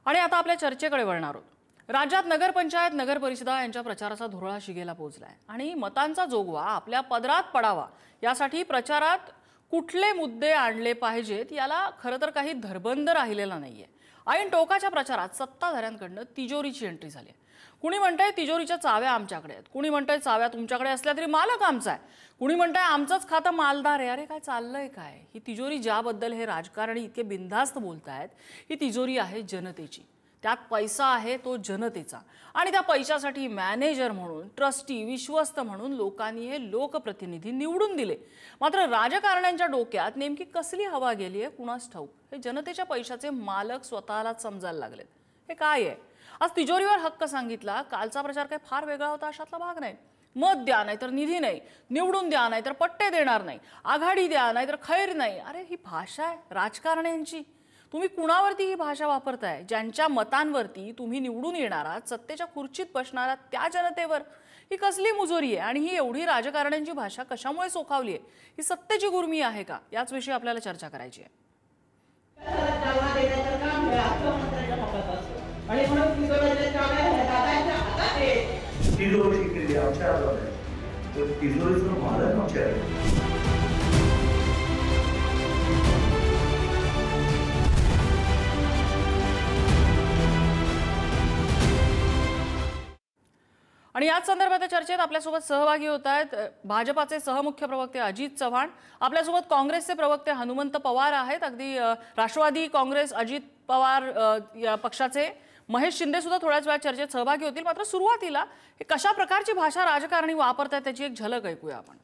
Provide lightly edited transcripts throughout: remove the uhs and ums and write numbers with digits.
आणि आता आपल्या चर्चेकडे वळणार आहोत। राज्यात नगरपंचायत नगर परिषदा यांच्या प्रचाराचा धुरळा शिगेला पोहोचलाय आणि मतांचा जोगवा आपल्या पदरात पडावा यासाठी प्रचारात कुठले मुद्दे आणले पाहिजेत याला खरं तर काही धरबंद राहिलेला नाहीये। ऐन टोकाच्या प्रचारात सत्ताधाऱ्यांकडून तिजोरीची एंट्री झाली। कुणी म्हणतंय तिजोरीच्या चाव्या आमच्याकडे आहेत, कुणी म्हणतंय चाव्या तुमच्याकडे असल्या तरी मालक आमचा आहे, कुणी म्हणतंय आमचंच खातं मालदार आहे। अरे काय चाललंय काय? ही तिजोरी ज्याबद्दल हे राजकारणी इतके बिनधास्त बोलतायत, ही तिजोरी आहे जनतेची। त्यात पैसा आहे तो जनतेचा आणि त्या पैशासाठी मॅनेजर म्हणून, ट्रस्टी, विश्वस्त म्हणून लोकांनी हे लोकप्रतिनिधी निवडून दिले। मात्र राजकारण्यांच्या डोक्यात नेमकी कसली हवा गेली आहे कुणास ठाऊक। हे जनतेच्या पैशाचे मालक स्वतःलाच समजायला लागलेत। हे काय आहे? आज तिजोरीवर हक्क सांगितला, कालचा प्रचार काय फार वेगळा होता अशातला भाग नाही। मत द्या नाहीतर निधी नाही, निवडून द्या नाहीतर पट्टे देणार नाही, आघाडी द्या नाहीतर खैर नाही। अरे ही भाषा आहे राजकारण्यांची। तुम्ही कुणावरती ही भाषा वापरताय? ज्यांच्या मतांवरती तुम्ही निवडून येणारात, सत्तेच्या खुर्चीत बसणारात त्या जनतेवर ही कसली मुजोरी आहे? आणि ही एवढी राजकारण्यांची भाषा कशामुळे सोखावली आहे? ही सत्तेची गुरमी आहे का? याच विषयी आपल्याला चर्चा करायची आहे। आणि याच संदर्भात चर्चेत आपल्यासोबत सहभागी होत आहेत भाजपाचे सहमुख्य प्रवक्ते अजित चव्हाण, आपल्यासोबत काँग्रेसचे प्रवक्ते हनुमंत पवार आहेत, अगदी राष्ट्रवादी काँग्रेस अजित पवार या पक्षाचे महेश शिंदे सुद्धा थोड्याच वेळात चर्चेत सहभागी होतील। मात्र सुरुवातीला हे कशा प्रकारची भाषा राजकारणी वापरतात त्याची एक झलक ऐकूया आपण।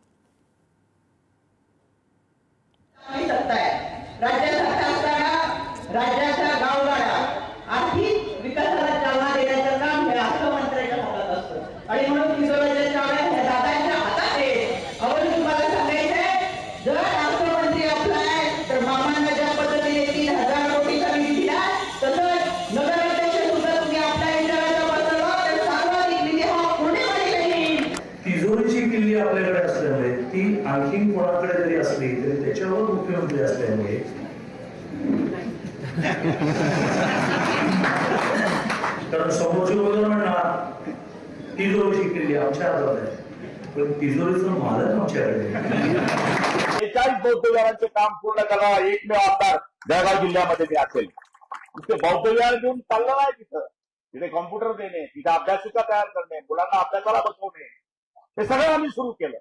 राज्याच्या गावगाड्या आर्थिक विकासाला चालना देण्याचं काम हे अर्थमंत्र्यांच्या हातात असतं आणि म्हणून तिजोरीच्या चाव्या ह्या दादांच्या हातात आहे। अवरून तुम्हाला सांगायचंय, जर अर्थमंत्री आपलाय तर मामांना ज्या पद्धतीने 3,000 कोटीचा निधी दिला तसंच नगराध्यक्ष सुद्धा तुम्ही आपल्या इंटरनेटवर बसवला तर सर्वाधिक निधी हा पुणेमध्ये येईल। तिजोरीची किल्ली आपल्याकडे असल्यामुळे ती आणखी कोणाकडे जरी असली तरी त्याच्यावर मुख्यमंत्री असल्यामुळे कारण समोरचे वगैरे म्हणणार तिजोरीची किल्ली आमच्या हातात आहे, पण तिजोरीचा मालक आमच्याकडे। 41 बौद्ध विहारांचे काम पूर्ण करा, एकमेव आमदार जळगाव जिल्ह्यामध्ये ते असेल। तिथे बौद्ध विहार घेऊन चाललं नाही, तिथे कॉम्प्युटर देणे, तिथे अभ्यासिका तयार करणे, मुलांना अभ्यासाला बसवणे, हे सगळं आम्ही सुरू केलं।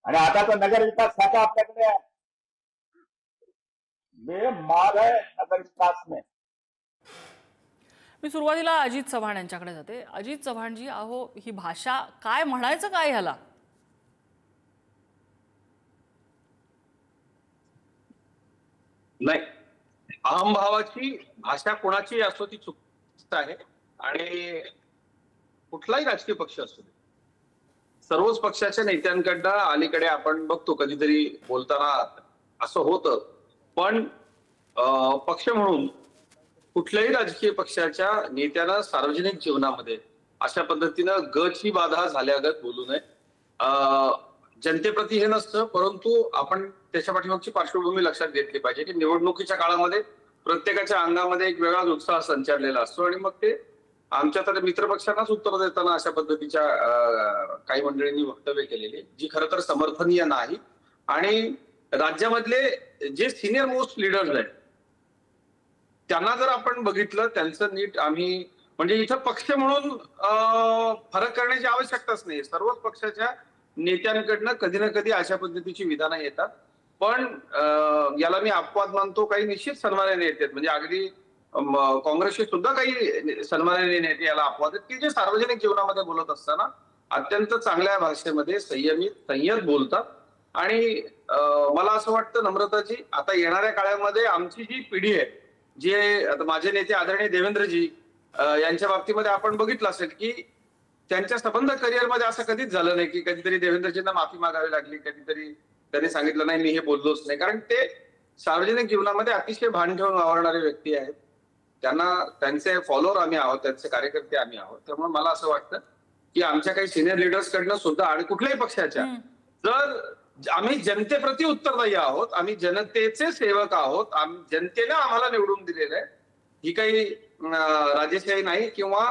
आणि आता तर नगर विकास खाता आपल्याकडे आहे, माल है नगर विकास में। मी सुरुवातीला अजित चव्हाण यांच्याकडे जाते। अजित चव्हाणजी, अहो ही भाषा काय म्हणायचं काय ह्याला? नाही, अहमभावाची भाषा कोणाची असो ती चुकीची आहे आणि कुठलाही राजकीय पक्ष असतो सर्वच पक्षाच्या नेत्यांकडनं अलीकडे आपण बघतो कधीतरी बोलताना असं होतं, पण पक्ष म्हणून कुठल्याही राजकीय पक्षाच्या नेत्यानं सार्वजनिक जीवनामध्ये अशा पद्धतीनं गची बाधा झाल्यागत बोलू नये। जनतेप्रती हे नसतं, परंतु आपण त्याच्या पाठीमागची पार्श्वभूमी लक्षात घेतली पाहिजे की निवडणुकीच्या काळामध्ये प्रत्येकाच्या अंगामध्ये एक वेगळाच उत्साह संचारलेला असतो आणि मग ते आमच्या तर मित्रपक्षांनाच उत्तर देताना अशा पद्धतीच्या काही मंडळींनी वक्तव्य केलेली जी खरं तर समर्थनीय नाही। आणि राज्यामधले जे सिनियर मोस्ट लीडर्स आहेत त्यांना जर आपण बघितलं, त्यांचं नीट आम्ही म्हणजे इथं पक्ष म्हणून फरक करण्याची आवश्यकताच नाही। सर्वच पक्षाच्या नेत्यांकडनं कधी ना कधी अशा पद्धतीची विधानं येतात, पण याला मी अपवाद मानतो। काही निश्चित सन्मानाने येतात, म्हणजे अगदी काँग्रेसचे सुद्धा काही सन्मानाने नेते याला अपवाद आहेत की जे सार्वजनिक जीवनामध्ये बोलत असताना अत्यंत चांगल्या भाषेमध्ये संयत बोलतात। आणि मला असं वाटतं नम्रताजी, आता येणाऱ्या काळामध्ये आमची जी पिढी आहे, जे आता माझे नेते आदरणीय देवेंद्रजी यांच्या बाबतीमध्ये आपण बघितलं असेल की त्यांच्या संबंध करिअरमध्ये असं कधीच झालं नाही की कधीतरी देवेंद्रजींना माफी मागावी लागली, कधीतरी त्यांनी सांगितलं नाही मी हे बोललोच नाही, कारण ते सार्वजनिक जीवनामध्ये अतिशय भान ठेवून वावरणारे व्यक्ती आहेत। त्यांना त्यांचे फॉलोअर आम्ही आहोत, त्यांचे कार्यकर्ते आम्ही आहोत। त्यामुळे मला असं वाटतं की आमच्या काही सिनियर लिडर्स कडनं सुद्धा आणि कुठल्याही पक्षाच्या जर आम्ही जनतेप्रती उत्तरदायी आहोत, आम्ही जनतेचे सेवक आहोत, जनतेने आम्हाला निवडून दिलेलं आहे, ही काही राजेशाही नाही किंवा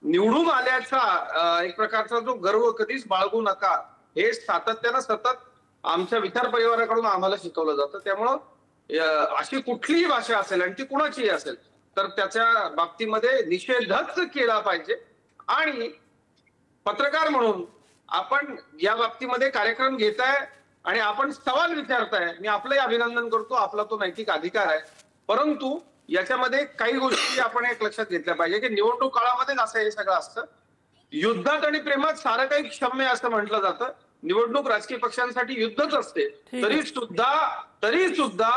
निवडून आल्याचा एक प्रकारचा जो गर्व कधीच बाळगू नका हे सातत्यानं सतत आमच्या विचार परिवाराकडून आम्हाला शिकवलं जातं. त्यामुळं अशी कुठलीही भाषा असेल आणि ती कुणाचीही असेल तर त्याच्या बाबतीमध्ये निषेधच केला पाहिजे. आणि पत्रकार म्हणून आपण या बाबतीमध्ये कार्यक्रम घेताय आणि आपण सवाल विचारताय, मी आपलंही अभिनंदन करतो, आपला तो नैतिक अधिकार आहे. परंतु याच्यामध्ये काही गोष्टी आपण एक लक्षात घेतल्या पाहिजे की निवडणूक काळामध्येच असं हे सगळं असतं. युद्धात आणि प्रेमात सारं काही क्षम्य असं म्हटलं जातं. निवडणूक राजकीय पक्षांसाठी युद्धच असते. तरी सुद्धा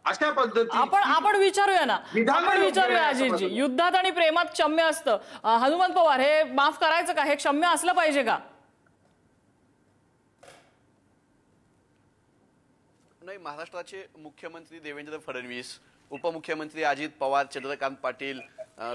अशा पद्धती आपण विचारूया ना, आपण विचारूया अजितजी, युद्धात आणि प्रेमात क्षम्य असतं. हनुमंत पवार, हे माफ करायचं का? हे क्षम्य असलं पाहिजे का? नाही, महाराष्ट्राचे मुख्यमंत्री देवेंद्र फडणवीस, उपमुख्यमंत्री अजित पवार, चंद्रकांत पाटील,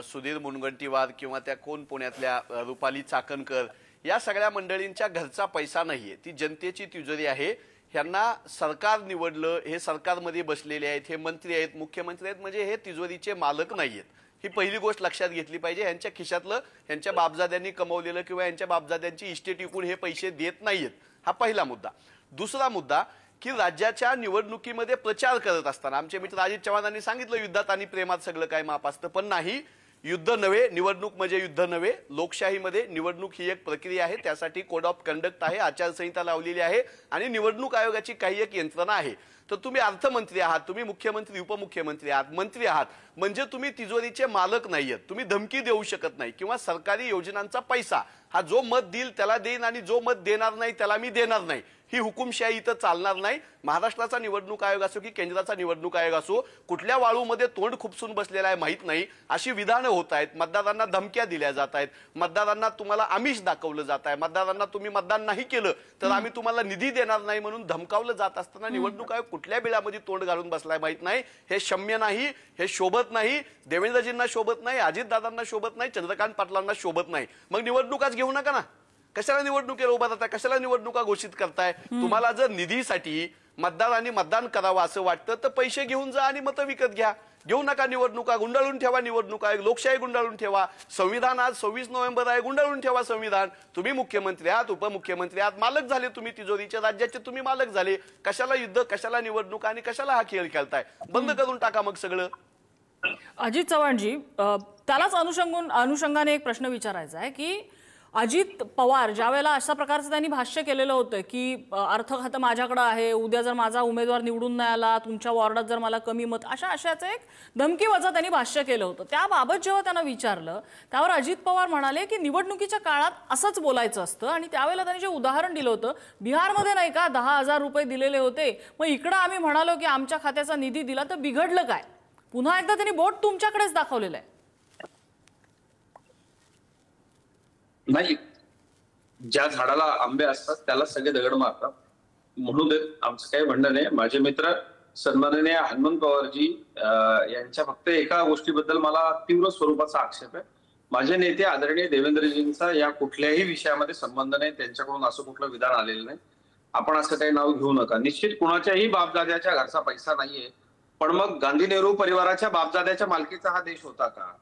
सुधीर मुनगंटीवार किंवा त्या कोण पुण्यातल्या रुपाली चाकणकर, या सगळ्या मंडळींच्या घरचा पैसा नाहीये, ती जनतेची तिजोरी आहे. ह्यांना सरकार निवडलं, हे सरकारमध्ये बसलेले आहेत, हे मंत्री आहेत, मुख्यमंत्री आहेत, म्हणजे हे तिजोरीचे मालक नाहीयेत. ही पहिली गोष्ट लक्षात घेतली पाहिजे. यांच्या खिशातलं यांच्या बापजाद्यांनी कमवलेलं किंवा यांच्या बापजाद्यांची इस्टेट विकून हे पैसे देत नाहीयेत. हा पहिला मुद्दा. दुसरा मुद्दा की राज्याच्या निवडणुकीमध्ये प्रचार करत असताना आमचे मित्र अजित चव्हाणांनी सांगितलं युद्धात आणि प्रेमात सगळं काय माप असतं, पण नाही. युद्ध नव्हे, निवडणूक म्हणजे युद्ध नव्हे. लोकशाहीमध्ये निवडणूक ही एक प्रक्रिया आहे, त्यासाठी कोड ऑफ कंडक्ट आहे, आचारसंहिता लावलेली आहे आणि निवडणूक आयोगाची काही एक यंत्रणा आहे. तर तुम्ही अर्थमंत्री आहात, तुम्ही मुख्यमंत्री उपमुख्यमंत्री आहात, मंत्री आहात, म्हणजे तुम्ही तिजोरीचे मालक नाहीयेत. तुम्ही धमकी देऊ शकत नाही किंवा सरकारी योजनांचा पैसा हा जो मत देईल त्याला देईन आणि जो मत देणार नाही त्याला मी देणार नाही, ही हुकुमशाही इथं चालणार नाही. महाराष्ट्राचा निवडणूक आयोग असो की केंद्राचा निवडणूक आयोग असो, कुठल्या वाळूमध्ये तोंड खुपसून बसलेला आहे माहित नाही, अशी विधानं होत आहेत. मतदारांना धमक्या दिल्या जात आहेत, मतदारांना तुम्हाला आमिष दाखवलं जात आहे, मतदारांना तुम्ही मतदान नाही केलं तर आम्ही तुम्हाला निधी देणार नाही म्हणून धमकावलं जात असताना निवडणूक आयोग कुठल्या बिळामध्ये तोंड घालून बसलाय माहित नाही. हे क्षम्य नाही, हे शोभत नाही. देवेंद्रजींना शोभत नाही, अजितदादांना शोभत नाही, चंद्रकांत पाटलांना शोभत नाही. मग निवडणुकाच घेऊ नका ना. कशाला निवडणुकीला उभा राहताय, कशाला निवडणुका घोषित करताय? तुम्हाला जर निधीसाठी मतदारांनी मतदान करावं असं वाटतं तर पैसे घेऊन जा आणि मतं विकत घ्या. घेऊ नका निवडणुका, गुंडाळून ठेवा निवडणूक आयोग, लोकशाही गुंडाळून ठेवा. संविधान आज 26 नोव्हेंबर आहे, गुंडाळून ठेवा संविधान. तुम्ही मुख्यमंत्री आहात, उपमुख्यमंत्री आहात, मालक झाले तुम्ही तिजोरीच्या, राज्याचे तुम्ही मालक झाले. कशाला युद्ध, कशाला निवडणूक आणि कशाला हा खेळ खेळताय? बंद करून टाका मग सगळं. अजित चव्हाणजी, त्यालाच अनुषंगाने एक प्रश्न विचारायचा आहे की अजित पवार ज्या वेळेला अशा प्रकारचं त्यांनी भाष्य केलेलं होतं की अर्थ खातं माझ्याकडे आहे, उद्या जर माझा उमेदवार निवडून नाही आला, तुमच्या वॉर्डात जर मला कमी मत, अशाचं एक धमकीवजा त्यांनी भाष्य केलं होतं. त्याबाबत जेव्हा त्यांना विचारलं त्यावर अजित पवार म्हणाले की निवडणुकीच्या काळात असंच बोलायचं असतं. आणि त्यावेळेला त्यांनी जे उदाहरण दिलं होतं, बिहारमध्ये नाही का 10,000 रुपये दिलेले होते, मग इकडं आम्ही म्हणालो की आमच्या खात्याचा निधी दिला तर बिघडलं काय? पुन्हा एकदा त्यांनी बोट तुमच्याकडेच दाखवलेलं आहे. नाही, ज्या झाडाला आंबे असतात त्याला सगळे दगड मारतात म्हणून आमचं काही म्हणणं नाही. माझे मित्र सन्माननीय हनुमंत पवारजी यांच्या फक्त एका गोष्टीबद्दल मला तीव्र स्वरूपाचा आक्षेप आहे. माझे नेते आदरणीय देवेंद्रजींचा या कुठल्याही विषयामध्ये संबंध नाही, त्यांच्याकडून असं कुठलं विधान आलेलं नाही. आपण असं काही नाव घेऊ नका. निश्चित कुणाच्याही बापदाद्याच्या घरचा पैसा नाहीये, पण मग गांधी नेहरू परिवाराच्या बापदाद्याच्या मालकीचा हा देश होता का?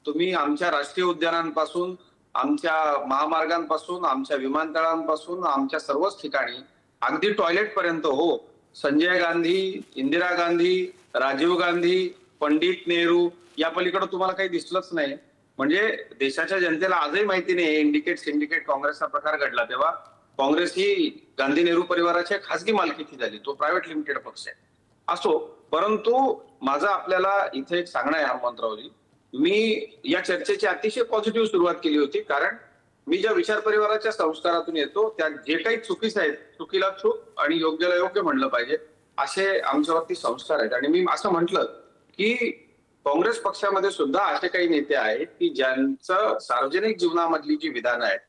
तुम्ही आमच्या राष्ट्रीय उद्यानांपासून, आमच्या महामार्गांपासून, आमच्या विमानतळांपासून, आमच्या सर्वच ठिकाणी अगदी टॉयलेट पर्यंत, हो, संजय गांधी, इंदिरा गांधी, राजीव गांधी, पंडित नेहरू या पलीकडे तुम्हाला काही दिसलंच नाही. म्हणजे देशाच्या जनतेला आजही माहिती नाही इंडिकेट सिंडिकेट काँग्रेसचा प्रकार घडला तेव्हा काँग्रेस ही गांधी नेहरू परिवाराच्या खासगी मालकीची झाली, तो प्रायव्हेट लिमिटेड पक्ष आहे. असो, परंतु माझं आपल्याला इथे एक सांगणं आहे हनुमंतरावजी, मी या चर्चेची अतिशय पॉझिटिव्ह सुरुवात केली होती, कारण मी ज्या विचार परिवाराच्या संस्कारातून येतो त्या जे काही चुकीचं आहेत, चुकीला चूक आणि योग्याला योग्य म्हणलं पाहिजे असे आमच्यावरती संस्कार आहेत. आणि मी असं म्हटलं की काँग्रेस पक्षामध्ये सुद्धा असे काही नेते आहेत की ज्यांचं सार्वजनिक जीवनामधली जी विधानं आहेत,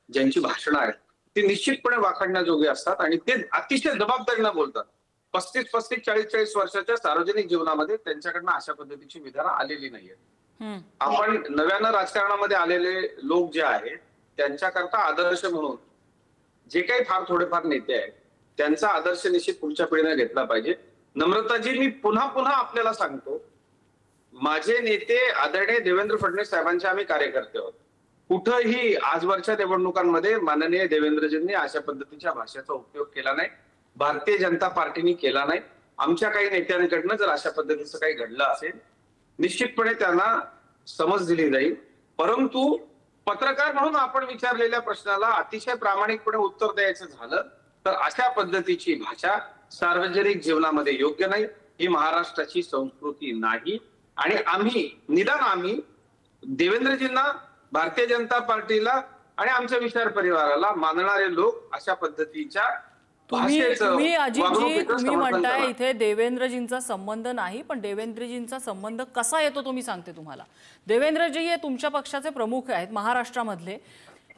ज्यांची भाषणं आहेत, ती निश्चितपणे वाखाणण्याजोगे असतात आणि ते अतिशय जबाबदारीनं बोलतात. 35-40, 40 वर्षाच्या सार्वजनिक जीवनामध्ये त्यांच्याकडनं अशा पद्धतीची विधानं आलेली नाहीयेत. आपण नव्यानं राजकारणामध्ये आलेले लोक जे आहेत त्यांच्याकरता आदर्श म्हणून जे काही फार थोडेफार नेते आहेत त्यांचा आदर्श निश्चित पुढच्या पिढीने घेतला पाहिजे. नम्रताजी, मी पुन्हा आपल्याला सांगतो, माझे नेते आदरणीय देवेंद्र फडणवीस साहेबांचे आम्ही कार्यकर्ते आहोत. कुठंही आजवरच्या निवडणुकांमध्ये माननीय देवेंद्रजींनी अशा पद्धतीच्या भाषेचा उपयोग केला नाही. भारतीय जनता पार्टीने केला नाही. आमच्या काही नेत्यांकडनं जर अशा पद्धतीचं काही घडलं असेल निश्चितपणे त्यांना समज दिली जाईल. परंतु पत्रकार म्हणून आपण विचारलेल्या प्रश्नाला अतिशय प्रामाणिकपणे उत्तर द्यायचं झालं तर अशा पद्धतीची भाषा सार्वजनिक जीवनामध्ये योग्य नाही. ही महाराष्ट्राची संस्कृती नाही. आणि आम्ही देवेंद्रजींना, भारतीय जनता पार्टीला आणि आमच्या विचार परिवाराला मानणारे लोक अशा पद्धतीच्या तुम्ही अजितजी तुम्ही म्हणताय इथे देवेंद्रजींचा संबंध नाही, पण देवेंद्रजींचा संबंध कसा येतो तुम्ही सांगते तुम्हाला. देवेंद्रजी हे तुमच्या पक्षाचे प्रमुख आहेत महाराष्ट्रामधले.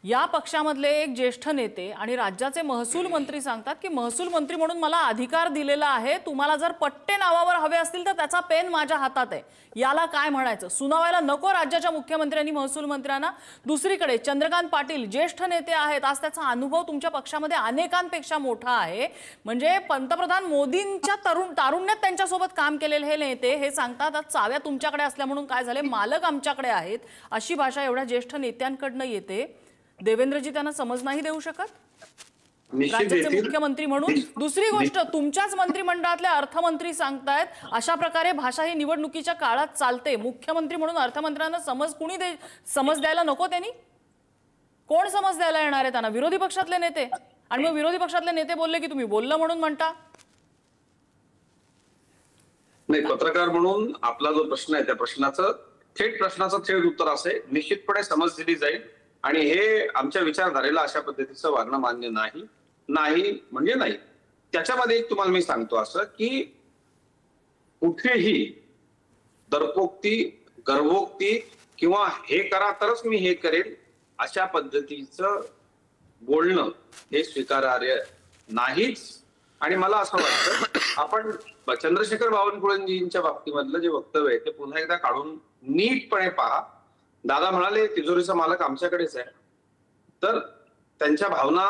या पक्षामधले एक ज्येष्ठ नेते आणि राज्याचे महसूल मंत्री सांगतात की महसूल मंत्री म्हणून मला अधिकार दिलेला आहे, तुम्हाला जर पट्टे नावावर हवे असतील तर त्याचा पेन माझ्या हातात आहे. याला काय म्हणायचं? सुनावायला नको राज्याच्या मुख्यमंत्र्यांनी महसूल मंत्र्यांना. दुसरीकडे चंद्रकांत पाटील ज्येष्ठ नेते आहेत. आज त्याचा अनुभव तुमच्या पक्षामध्ये अनेकांपेक्षा मोठा आहे. म्हणजे पंतप्रधान मोदींच्या तारुण्यात त्यांच्यासोबत काम केलेले हे नेते हे सांगतात आज चाव्या तुमच्याकडे असल्या म्हणून काय झाले, मालक आमच्याकडे आहेत. अशी भाषा एवढ्या ज्येष्ठ नेत्यांकडनं येते. देवेंद्रजी त्यांना समज नाही देऊ शकत राज्याचे मुख्यमंत्री म्हणून. दुसरी गोष्ट, तुमच्याच मंत्रिमंडळातले अर्थमंत्री सांगतायत अशा प्रकारे भाषा ही निवडणुकीच्या काळात चालते. मुख्यमंत्री म्हणून अर्थमंत्र्यांना समज द्यायला नको. त्यांनी कोण समज द्यायला येणार आहे त्यांना? विरोधी पक्षातले नेते. आणि मग विरोधी पक्षातले नेते बोलले की तुम्ही बोललं म्हणून म्हणता. नाही, पत्रकार म्हणून आपला जो प्रश्न आहे त्या प्रश्नाचं थेट उत्तर असे निश्चितपणे समज दिली जाईल. आणि हे आमच्या विचारधारेला अशा पद्धतीचं वागणं मान्य नाही. म्हणजे नाही. त्याच्यामध्ये एक तुम्हाला मी सांगतो असं की कुठेही दर्पोक्ती, गर्भोक्ती किंवा हे करा तरच मी हे करेन अशा पद्धतीचं बोलणं हे स्वीकारार्ह नाहीच. आणि मला असं वाटतं आपण चंद्रशेखर बावनकुळेंजींच्या बाबतीमधलं जे वक्तव्य आहे ते पुन्हा एकदा काढून नीटपणे पहा. दादा म्हणाले तिजोरीचा मालक आमच्याकडेच आहे. तर त्यांच्या भावना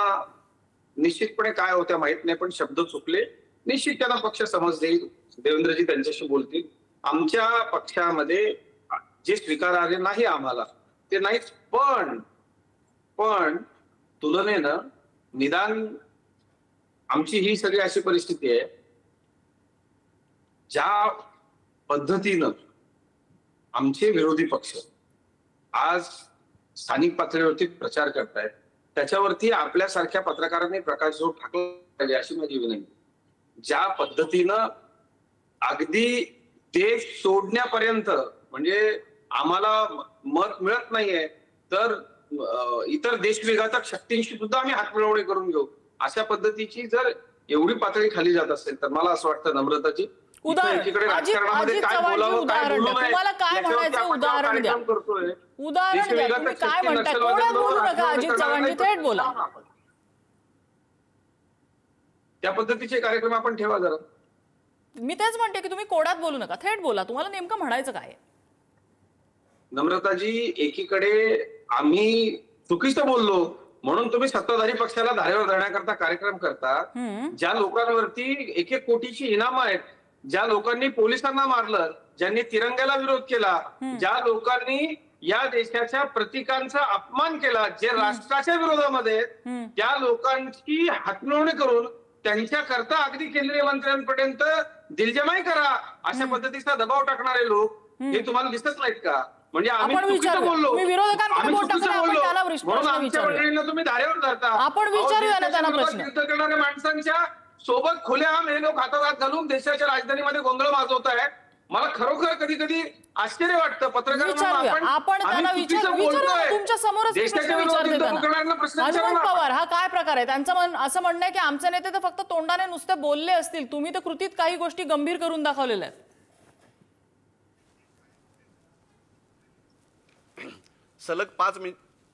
निश्चितपणे काय होत्या माहित नाही, पण शब्द चुकले. निश्चित त्यांना पक्ष समज देईल. देवेंद्रजी त्यांच्याशी बोलतील. आमच्या पक्षामध्ये जे स्वीकारार्ह नाही आम्हाला ते नाहीच. पण तुलनेनं निदान आमची ही सगळी अशी परिस्थिती आहे ज्या पद्धतीनं आमचे विरोधी पक्ष आज स्थानिक पातळीवरती प्रचार करतायत त्याच्यावरती आपल्यासारख्या पत्रकारांनी प्रकाशझोत टाकला पाहिजे अशी माझी विनंती. ज्या पद्धतीनं अगदी देश सोडण्यापर्यंत म्हणजे आम्हाला मत मिळत नाहीये तर इतर देशविघातक शक्तींशी सुद्धा आम्ही हातमिळवणी करून घेऊ अशा पद्धतीची जर एवढी पातळी खाली जात असेल तर मला असं वाटतं नम्रताची राजकारणामध्ये काय बोलावं काय बोलू नये तुम्हाला काय म्हणायचं उदाहरण द्या. उदाहरण द्या. तुम्ही काय म्हणताय? कोणाला बोलू नका. अजित चव्हाण थेट बोला. त्या पद्धतीचे कार्यक्रम आपण ठेवा जरा. मी तेच म्हणते की तुम्ही कोडात बोलू नका, थेट बोला. तुम्हाला नेमकं म्हणायचं काय? नम्रताजी, एकीकडे आम्ही चुकीचं बोललो म्हणून तुम्ही सत्ताधारी पक्षाला धारेवर धरण्याकरता कार्यक्रम करता. ज्या लोकांवरती 1-1 कोटीची इनामं आहेत, ज्या लोकांनी पोलिसांना मारलं, ज्यांनी तिरंग्याला विरोध केला, ज्या लोकांनी या देशाच्या प्रतीकांचा अपमान केला, जे राष्ट्राच्या विरोधामध्ये त्या लोकांची हातमिळवणी करून त्यांच्याकरता अगदी केंद्रीय मंत्र्यांपर्यंत दिलजमाई करा अशा पद्धतीचा दबाव टाकणारे लोक हे तुम्हाला दिसत नाहीत का? म्हणजे आम्ही चुकीचं बोललो, म्हणून आमच्या मंडळींना तुम्ही धारेवर धरता. आपण विचारूया ना त्यांना प्रश्न. युद्ध करणाऱ्या माणसांच्या सोबत खुलेआम हे लोक हातात घालून देशाच्या राजधानीमध्ये गोंधळ माजवत आहेत. मला खरोखर कधी कधी आश्चर्य वाटतं पत्रकार आपण त्यांना विचारूया. तुमच्या समोरच हनुमंत पवार हा काय प्रकार आहे? त्यांचं असं म्हणणं आहे की आमचे नेते तर फक्त तोंडाने नुसते बोलले असतील, तुम्ही तर कृतीत काही गोष्टी गंभीर करून दाखवलेल्या आहेत. सलग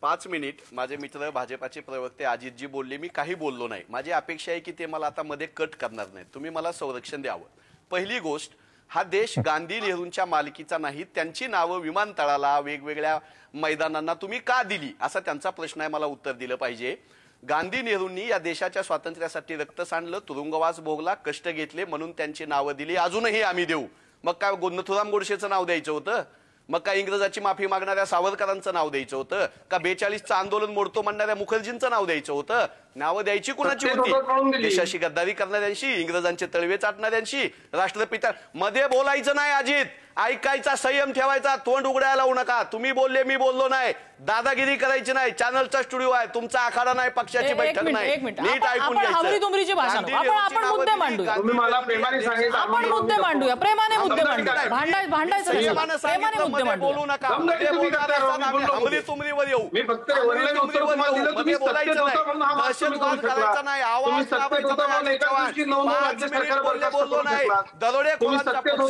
5 मिनिट माझे मित्र भाजपाचे प्रवक्ते अजितजी बोलले, मी काही बोललो नाही. माझी अपेक्षा आहे की ते मला आता मध्ये कट करणार नाही. तुम्ही मला संरक्षण द्यावं. पहिली गोष्ट, हा देश गांधी नेहरूंच्या मालकीचा नाही. त्यांची नावं विमानतळाला वेगवेगळ्या मैदानांना तुम्ही का दिली असा त्यांचा प्रश्न आहे. मला उत्तर दिलं पाहिजे. गांधी नेहरूंनी या देशाच्या स्वातंत्र्यासाठी रक्त सांडलं, तुरुंगवास भोगला, कष्ट घेतले म्हणून त्यांची नावं दिली. अजूनही आम्ही देऊ. मग काय नथुराम गोडसेचं नाव द्यायचं होतं? मग काय इंग्रजाची माफी मागणाऱ्या सावरकरांचं नाव द्यायचं होतं का? 42चं आंदोलन मोडतो म्हणणाऱ्या मुखर्जींचं नाव द्यायचं होतं? नावं द्यायची कोणाची होती? देशाशी गद्दारी करणाऱ्यांशी, इंग्रजांचे तळवे चाटणाऱ्यांशी, राष्ट्रपिता. मध्ये बोलायचं नाही अजित, ऐकायचा, संयम ठेवायचा, तोंड उघडायला लावू नका. तुम्ही बोलले, मी बोललो नाही, दादागिरी करायची नाही. चॅनलचा स्टुडिओ आहे, तुमचा आखाडा नाही, पक्षाची बैठक नाही. नीट ऐकून आपण मुद्दे मांडूया. तुम्ही मला प्रेमाने सांगितलं, आपण मुद्दे मांडूया, प्रेमाने मुद्दे मांडूया. भांडायचं प्रेमाने मुद्दे मांडूया. बोलू नका. तुमरीवर येऊ, मी फक्त ऑनलाईन उत्तर तुम्हाला दिलं. तुम्ही बोलायचं नाही, दहशतवाद करायचा नाही, आवाज दाबायचा नाही, बोललो नाही. दरोडेखोरांचा पक्ष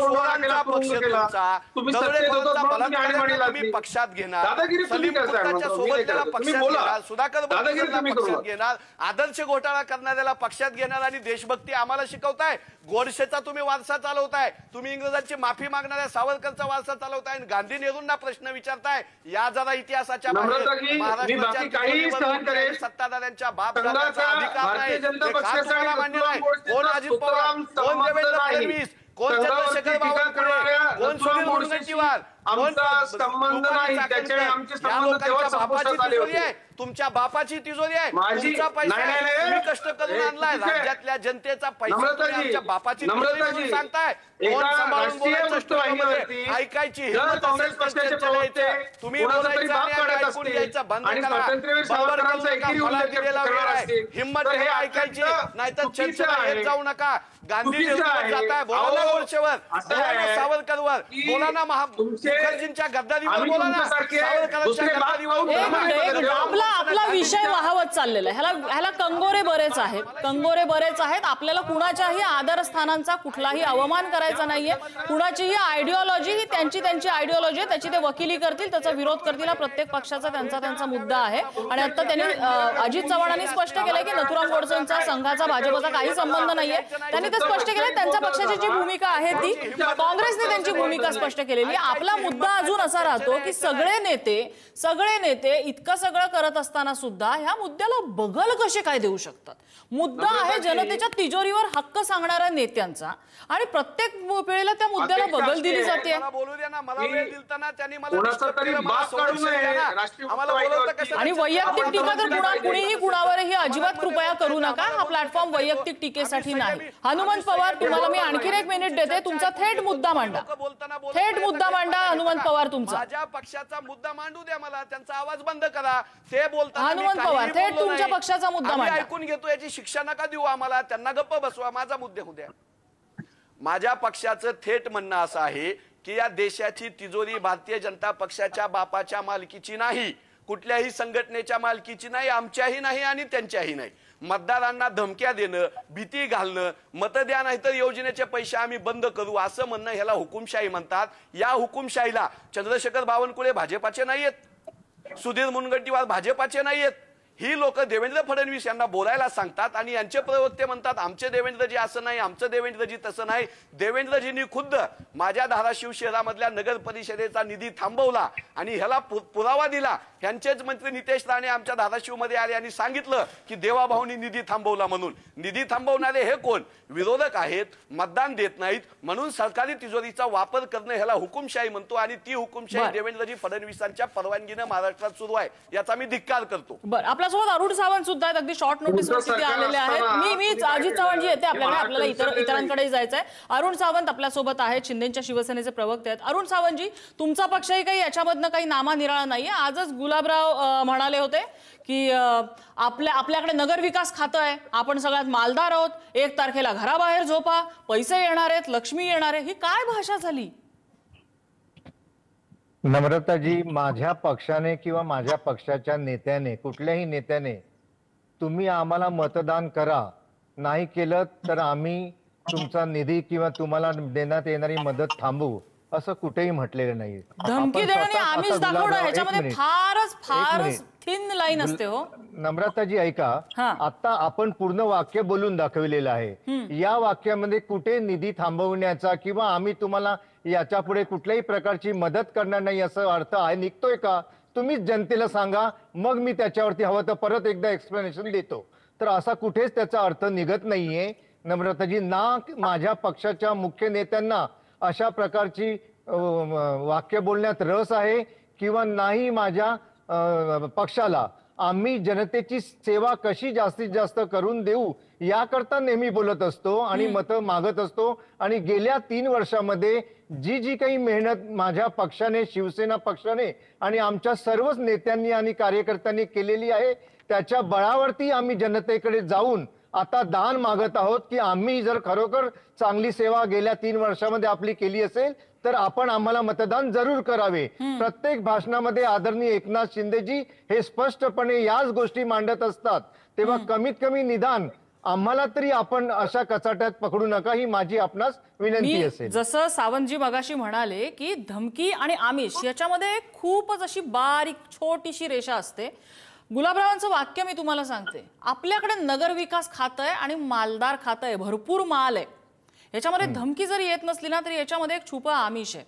तुमचा, दरोडेखोरांचा बलात्कार तुम्ही पक्षात घेणार, सलीम कुत्ताच्या सोबत त्याला पक्षात घेणार, सुधाकर पक्षात घेणार, आदर्श घोटाळा करणाऱ्याला पक्षात घेणार आणि देशभक्ती आम्हाला शिकवताय. गोडसेचा तुम्ही वारसा चालवताय, तुम्ही इंग्रजांची माफी मागणाऱ्या सावरकरचा वारसा चालवताय, गांधी नेहरूंना प्रश्न विचारताय. या जरा इतिहासाच्या महाराष्ट्राच्या सत्ताधाऱ्यांच्या बाप अधिकार नाही, तुम्हाला मान्य नाही. कोण अजित पवार, कोण देवेंद्र फडणवीस, कोण चंद्रशेखर बावनकुळे, कोण सुधीर मुनगंटीवार, आमचा संबंध नाही, त्याच्यामुळे आमचे संबंध तेव्हा संपुष्टात आले होते. तुमच्या बापाची तिजोरी आहे, तुमचा पैसा तुम्ही कष्ट करून आणलाय, राज्यातल्या जनतेचा पैसा तुमच्या बापाची तिजोरी सांगताय. कोण सांभाळून बोलायचं स्टुडिओमध्ये, ऐकायची हिंमत असेल तर चर्चेला यायचं. तुम्ही बोलायचं आणि ऐकून घ्यायचं बंद करा. बरोबर करू नका, मला दिलेला वेळ आहे, हिंमत हे ऐकायची, नाहीतर चर्चेला येत जाऊ नका. गांधी नेहरूंवर जाताय, बोला ना गोडसेवर, बोला ना सावरकरवर, बोला ना मुखर्जींच्या गद्दारीवर, बोला ना सावरकरांच्या गद्दारीवर. आपला विषय वाहवत चाललेला आहे. ह्याला कंगोरे बरेच आहेत. आपल्याला कुणाच्याही आदरस्थानांचा कुठलाही अवमान करायचा नाहीये. कुणाचीही आयडिओलॉजी ही त्यांची आयडिओलॉजी आहे, त्याची ते वकिली करतील, त्याचा विरोध करतील. प्रत्येक पक्षाचा त्यांचा मुद्दा आहे. आणि आता त्यांनी अजित चव्हाणांनी स्पष्ट केलंय की नथुराम गोडसेंचा संघाचा भाजपचा काही संबंध नाहीये. त्यांनी ते स्पष्ट केलंय, त्यांच्या पक्षाची जी भूमिका आहे ती, काँग्रेसने त्यांची भूमिका स्पष्ट केलेली. आपला मुद्दा अजून असा राहतो की सगळे नेते इतकं सगळं करत असताना सुद्धा ह्या मुद्द्याला बगल कसे काय देऊ शकतात? मुद्दा आहे जनतेच्या तिजोरीवर हक्क सांगणाऱ्या नेत्यांचा, आणि प्रत्येक वेळेला त्या मुद्द्याला बगल दिली जाते. आणि वैयक्तिक टीका तर कुणीही कुणावरही अजिबात कृपया करू नका. हा प्लॅटफॉर्म वैयक्तिक टीकेसाठी नाही. हनुमंत पवार, तुम्हाला मी आणखी एक मिनिट देते. तुमचा थेट मुद्दा मांडा, हनुमंत पवार. तुमचा माझ्या पक्षाचा मुद्दा मांडू द्या, मला त्यांचा आवाज बंद करा. ते बोलतात हनुमंत पवार, थेट तुमच्या पक्षाचा मुद्दा मांडा. ऐकून घेतो, याची शिक्षा नका देऊ आम्हाला, त्यांना गप्प बसवा, माझा मुद्दे होऊ द्या. माझ्या पक्षाचं थेट म्हणणं असं आहे की या देशाची तिजोरी भारतीय जनता पक्षाच्या बापाच्या मालकीची नाही, कुठल्याही संघटनेच्या मालकीची नाही, आमच्याही नाही आणि त्यांच्याही नाही. मतदारांना धमक्या देणं, भीती घालणं, मत द्या नाहीतर योजनेचे पैसे आम्ही बंद करू असं म्हणणं, ह्याला हुकुमशाही म्हणतात. या हुकुमशाहीला चंद्रशेखर बावनकुळे भाजपाचे नाहीयेत, सुधीर मुनगंटीवार भाजपाचे नाहीयेत. ही लोक देवेंद्र फडणवीस यांना बोलायला सांगतात आणि यांचे प्रवक्ते म्हणतात आमचे देवेंद्रजी असं नाही, आमचं देवेंद्रजी तसं नाही. देवेंद्रजींनी खुद्द माझ्या धाराशिव शहरामधल्या नगर परिषदेचा निधी थांबवला आणि ह्याला पुरावा दिला. यांचेच मंत्री नितेश राणे आमच्या धाराशिव मध्ये आले आणि सांगितलं की देवाभाऊंनी निधी थांबवला म्हणून. निधी थांबवणारे हे कोण? विरोधक आहेत, मतदान देत नाहीत, म्हणून सरकारी तिजोरीचा वापर करणं ह्याला हुकुमशाही म्हणतो. आणि ती हुकुमशाही देवेंद्रजी फडणवीसांच्या परवानगीनं महाराष्ट्रात सुरू आहे, याचा मी धिक्कार करतो. आपल्यासोबत अरुण सावंत सुद्धा आहेत, अगदी शॉर्ट नोटीसवरती आलेले आहेत. मी अजित चव्हाणजी येते, आपल्याला इतरांकडे जायचंय. अरुण सावंत आपल्यासोबत आहेत, शिंदेच्या शिवसेनेचे प्रवक्ते आहेत. अरुण सावंतजी, तुमचा पक्षही काही याच्यामधनं काही नामानिराळा नाहीये. आजच गुलाबराव म्हणाले होते की आपल्याकडे नगर विकास खातं आहे, आपण सगळ्यात मालदार आहोत, 1 तारखेला घराबाहेर झोपा, पैसे येणार आहेत, लक्ष्मी येणार आहे. ही काय भाषा झाली? नम्रताजी, माझ्या पक्षाने किंवा माझ्या पक्षाच्या नेत्याने, कुठल्याही नेत्याने तुम्ही आम्हाला मतदान करा, नाही केलं तर आम्ही तुमचा निधी किंवा तुम्हाला देण्यात येणारी मदत थांबवू, असं कुठेही म्हटलेलं नाही. धमकी देण्याने आम्हीच दाखवणं, ह्याच्यामध्ये फारच थिन लाईन असते. हो नम्रताजी, ऐका, आता आपण पूर्ण वाक्य बोलून दाखवलेलं आहे. या वाक्यामध्ये कुठे निधी थांबवण्याचा किंवा आम्ही तुम्हाला याच्या पुढे कुठल्याही प्रकारची मदत करणार नाही असं अर्थ आहे निघतोय का? तुम्हीच जनतेला सांगा, मग मी त्याच्यावरती हवं तर परत एकदा एक्सप्लेनेशन देतो. तर असा कुठेच त्याचा अर्थ निघत नाहीये. नम्रताजी, ना माझ्या पक्षाच्या मुख्य नेत्यांना अशा प्रकारची वाक्य बोलण्यात रस आहे किंवा नाही माझ्या पक्षाला. आम्ही जनतेची सेवा कशी जास्तीत जास्त करून देऊ याकरता नेहमी बोलत असतो आणि मतं मागत असतो. आणि गेल्या 3 वर्षामध्ये जी काही मेहनत माझ्या पक्षाने, शिवसेना पक्षाने आणि आमच्या सर्वच नेत्यांनी आणि कार्यकर्त्यांनी केलेली आहे, त्याच्या बळावरती आम्ही जनतेकडे जाऊन आता दान मागत आहोत की आम्ही जर खरोखर चांगली सेवा गेल्या 3 वर्षामध्ये आपली केली असेल तर आपण आम्हाला मतदान जरूर करावे. प्रत्येक भाषणामध्ये आदरणीय एकनाथ शिंदेजी हे स्पष्टपणे याच गोष्टी मांडत असतात. तेव्हा कमीत कमी निदान आम्हाला तरी आपण अशा कचाट्यात पकडू नका, ही माझी आपणास विनंती असेल. जसं सावंतजी मगाशी म्हणाले की धमकी आणि आमिष याच्यामध्ये खूपच अशी बारीक छोटीशी रेषा असते. गुलाबरावांचं वाक्य मी तुम्हाला सांगते, आपल्याकडे नगरविकास खातं आहे आणि मालदार खातं आहे, भरपूर माल आहे. याच्यामध्ये धमकी जरी येत नसली ना तरी याच्यामध्ये एक छुपा आमिष आहे.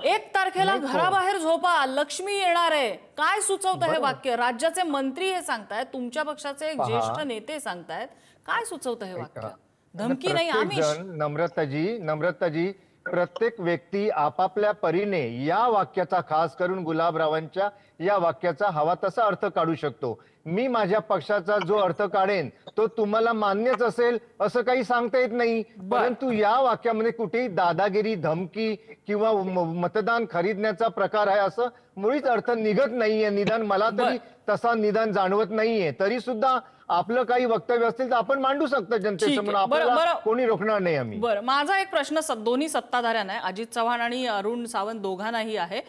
1 तारखेला घराबाहेर झोपा, लक्ष्मी येणार आहे. काय सुचवतं हे वाक्य? राज्याचे मंत्री हे सांगतायत, तुमच्या पक्षाचे ज्येष्ठ नेते सांगतायत. काय सुचवतं हे वाक्य? धमकी नाही, आमिष. नम्रताजी, प्रत्येक व्यक्ती आपापल्या परीने या वाक्याचा, खास करून गुलाबरावांच्या या वाक्याचा हवा तसा अर्थ काढू शकतो. मी माझ्या पक्षाचा जो अर्थ काढेन तो तुम्हाला मान्यच असेल असं काही सांगता येत नाही. परंतु या वाक्यामध्ये कुठेही दादागिरी, धमकी किंवा मतदान खरीदण्याचा प्रकार आहे असं मुळीच अर्थ निघत नाहीये. निदान मला तरी तसा निदान जाणवत नाहीये. तरी सुद्धा आपलं काही वक्तव्य असतील तर आपण मांडू शकतो जनतेसमोर, आपल्याला कोणी रोखणार नाही आम्ही. बरं, माझा एक प्रश्न दोन्ही सत्ताधाऱ्यांना आहे, अजित चव्हाण आणि अरुण सावंत दोघांनाही आहे.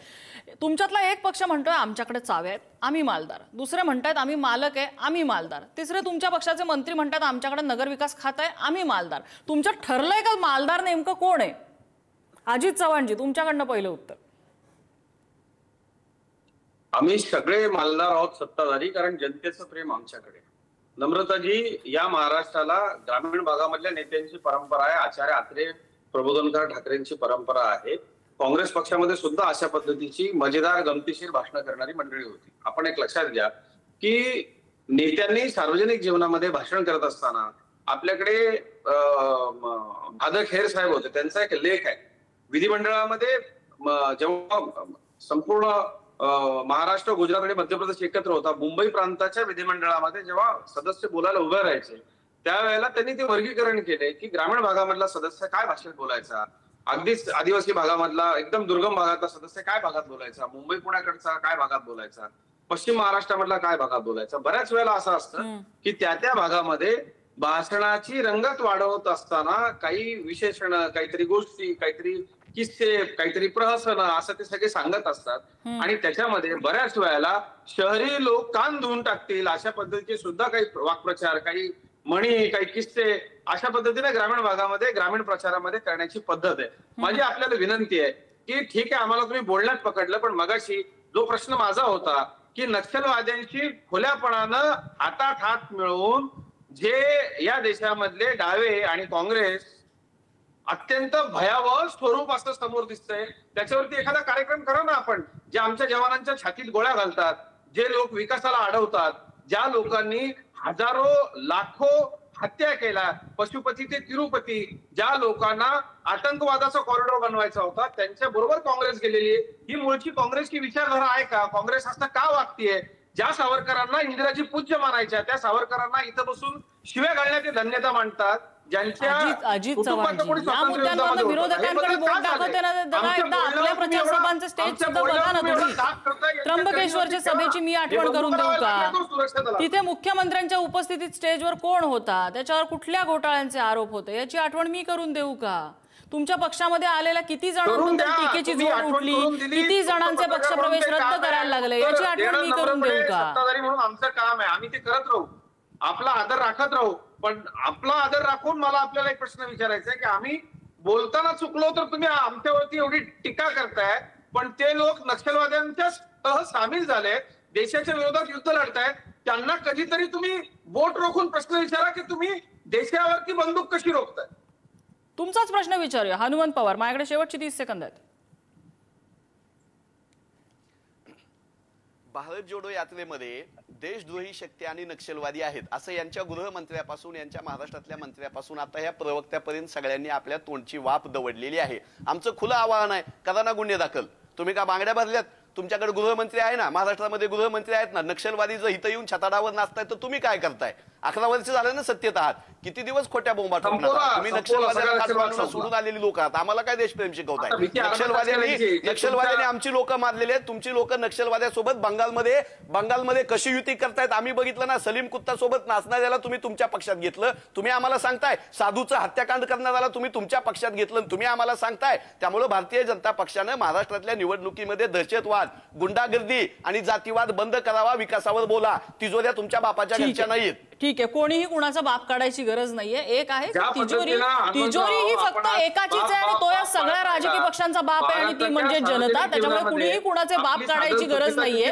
तुमच्यातला एक पक्ष म्हणतोय आमच्याकडे चावे आहेत, आम्ही मालदार. दुसरे म्हणतात आम्ही मालक आहे, आम्ही मालदार. तिसरे तुमच्या पक्षाचे मंत्री म्हणतात आमच्याकडे नगरविकास खातं आहे, आम्ही मालदार. तुमच्यात ठरलंय का मालदार नेमकं कोण आहे? अजित चव्हाणजी, तुमच्याकडनं पहिलं उत्तर. आम्ही सगळे मालदार आहोत सत्ताधारी, कारण जनतेचं प्रेम आमच्याकडे. नम्रताजी, या महाराष्ट्राला ग्रामीण भागामधल्या नेत्यांची परंपरा आहे. आचार्य अत्रे, प्रबोधनकार ठाकरेंची परंपरा आहे. काँग्रेस पक्षामध्ये सुद्धा अशा पद्धतीची मजेदार, गमतीशीर भाषणं करणारी मंडळी होती. आपण एक लक्षात घ्या की नेत्यांनी सार्वजनिक जीवनामध्ये भाषण करत असताना आपल्याकडे भादक खेर साहेब होते, त्यांचा एक लेख आहे. विधिमंडळामध्ये जेव्हा संपूर्ण महाराष्ट्र, गुजरात आणि मध्य प्रदेश एकत्र होता, मुंबई प्रांताच्या विधिमंडळामध्ये जेव्हा सदस्य बोलायला उभे राहायचे त्यावेळेला त्यांनी ते वर्गीकरण केले की ग्रामीण भागामधला सदस्य काय भाषेत बोलायचा, अगदीच आदिवासी भागामधला, एकदम दुर्गम भागातला सदस्य काय भागात बोलायचा, मुंबई पुण्याकडचा काय भागात बोलायचा, पश्चिम महाराष्ट्रामधला काय भागात बोलायचा. बऱ्याच वेळेला असं असतं की त्या भागामध्ये भाषणाची रंगत वाढवत असताना काही विशेषण, काहीतरी गोष्टी, काहीतरी किस्से, काहीतरी प्रहसन असं ते सगळे सांगत असतात. आणि त्याच्यामध्ये बऱ्याच वेळेला शहरी लोक कान धुवून टाकतील अशा पद्धतीचे सुद्धा काही वाक्प्रचार, काही म्हणी, काही किस्से अशा पद्धतीने ग्रामीण भागामध्ये, ग्रामीण प्रचारामध्ये करण्याची पद्धत आहे. माझी आपल्याला विनंती आहे की ठीक आहे, आम्हाला तुम्ही बोलण्यात पकडलं, पण मगाशी जो प्रश्न माझा होता की नक्षलवाद्यांशी खुल्यापणानं हातात हात मिळवून जे या देशामधले डावे आणि काँग्रेस अत्यंत भयावह स्वरूप असं समोर दिसतंय, त्याच्यावरती एखादा कार्यक्रम करा ना आपण. जे आमच्या जवानांच्या छातीत गोळ्या घालतात, जे लोक विकासाला अडवतात, ज्या लोकांनी हजारो लाखो हत्या केल्या, पशुपती ते तिरुपती, ज्या लोकांना आतंकवादाचा कॉरिडॉर बनवायचा होता, त्यांच्या बरोबर काँग्रेस गेलेली आहे. ही मूळची काँग्रेसची विचारधारा आहे का? काँग्रेस असं का वागतीये? ज्या सावरकरांना इंदिराजी पूज्य मानायच्या त्या सावरकरांना इथं बसून शिव्या घालण्याची धन्यता मांडतात, ज्यांच्या अजित चव्हाणजी या मुद्द्यांवर विरोधकांकडे बोट दाखवताना एकदा आपल्या प्रचार सभांचे स्टेज सुद्धा बघा ना तुम्ही. त्र्यंबकेश्वरच्या सभेची मी आठवण करून देऊ का? तिथे मुख्यमंत्र्यांच्या उपस्थितीत स्टेजवर कोण होता, त्याच्यावर कुठल्या घोटाळ्यांचे आरोप होते याची आठवण मी करून देऊ का? तुमच्या पक्षामध्ये आलेल्या किती जणांबद्दल टीकेची झोड उठली, किती जणांचे पक्षप्रवेश रद्द करायला लागले याची आठवण मी करून देऊ का? सत्ताधारी म्हणून आमचं काम आहे, आम्ही ते करत राहू, आपला आदर राखत राहू. पण आपला आदर राखून मला आपल्याला एक प्रश्न विचारायचा आहे की आम्ही बोलताना चुकलो तर तुम्ही आमच्यावरती एवढी टीका करताय, पण ते लोक नक्षलवाद्यांच्या सह सामील झाले, देशाच्या विरोधात युद्ध लढतायत, त्यांना कधीतरी तुम्ही बोट रोखून प्रश्न विचारा की तुम्ही देशावरती बंदूक कशी रोखताय? तुमचाच प्रश्न विचारूया. हनुमंत पवार, माझ्याकडे शेवटची 30 सेकंद आहेत. भारत जोडो यात्रेमध्ये देशद्रोही शक्ती आणि नक्षलवादी आहेत असं यांच्या गृहमंत्र्यापासून, यांच्या महाराष्ट्रातल्या मंत्र्यापासून आता ह्या प्रवक्त्यापर्यंत सगळ्यांनी आपल्या तोंडची वाफ दवडलेली आहे. आमचं खुलं आवाहन आहे, करा ना गुन्हे दाखल. तुम्ही का बांगड्या भरल्यात? तुमच्याकडे गृहमंत्री आहे ना, महाराष्ट्रामध्ये गृहमंत्री आहेत ना. नक्षलवादी जर इथं येऊन छताडावर नाचताय तर तुम्ही काय करताय? 11 वर्ष झालं ना सत्तेत आहात, किती दिवस खोट्या बोंबा ठोकणार? तुम्ही नक्षलवाद्यांना सोडून आलेली लोक आहात. आम्हाला काय देशप्रेम शिकवताय? नक्षलवाद्यांनी आमची लोक मारलेली आहेत. तुमची लोक नक्षलवाद्यासोबत बंगालमध्ये कशी युती करतायत आम्ही बघितलं ना. सलीम कुत्ता सोबत नाचणाऱ्याला तुम्ही तुमच्या पक्षात घेतलं. तुम्ही आम्हाला सांगताय साधूचं हत्याकांड करणाऱ्याला तुम्ही तुमच्या पक्षात घेतलं, तुम्ही आम्हाला सांगताय. त्यामुळे भारतीय जनता पक्षानं महाराष्ट्रातल्या निवडणुकीमध्ये दहशतवाद, गुंडागर्दी आणि जातीवाद बंद करावा, विकासावर बोला. तिजोऱ्या तुमच्या बापाच्या घरच्या नाहीत. ठीक आहे, कोणीही कुणाचा बाप काढायची गरज नाहीये. एक आहे तिजोरी ही फक्त एकाचीच आहे आणि तो या सगळ्या राजकीय पक्षांचा बाप आहे आणि ती म्हणजे जनता. त्याच्यामुळे कुणीही कुणाचे बाप काढायची गरज नाहीये.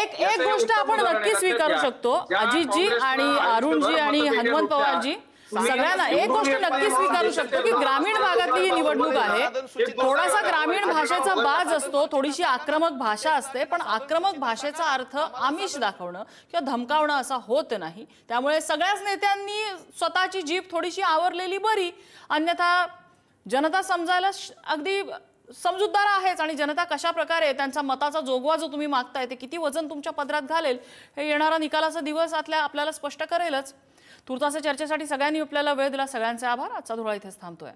एक गोष्ट आपण नक्की स्वीकारू शकतो, अजितजी आणि अरुणजी आणि हनुमंत पवारजी, सगळ्यांना एक गोष्ट नक्की स्वीकारू शकतो की ग्रामीण भागातली ही निवडणूक आहे. थोडासा ग्रामीण भाषेचा बाज असतो, थोडीशी आक्रमक भाषा असते, पण आक्रमक भाषेचा अर्थ आमिष दाखवणं किंवा धमकावणं असा होत नाही. त्यामुळे सगळ्याच नेत्यांनी स्वतःची जीभ थोडीशी आवरलेली बरी. अन्यथा जनता समजायला अगदी समजूतदार आहेच आणि जनता कशा प्रकारे त्यांचा मताचा जोगवा जो तुम्ही मागताय ते किती वजन तुमच्या पदरात घालेल हे येणारा निकालाचा दिवस आपल्याला स्पष्ट करेलच. तुर्तास चर्चेसाठी सगळ्यांनी आपल्याला वेळ दिला, सगळ्यांचे आभार. आजचा धुळा इथेच थांबतोय.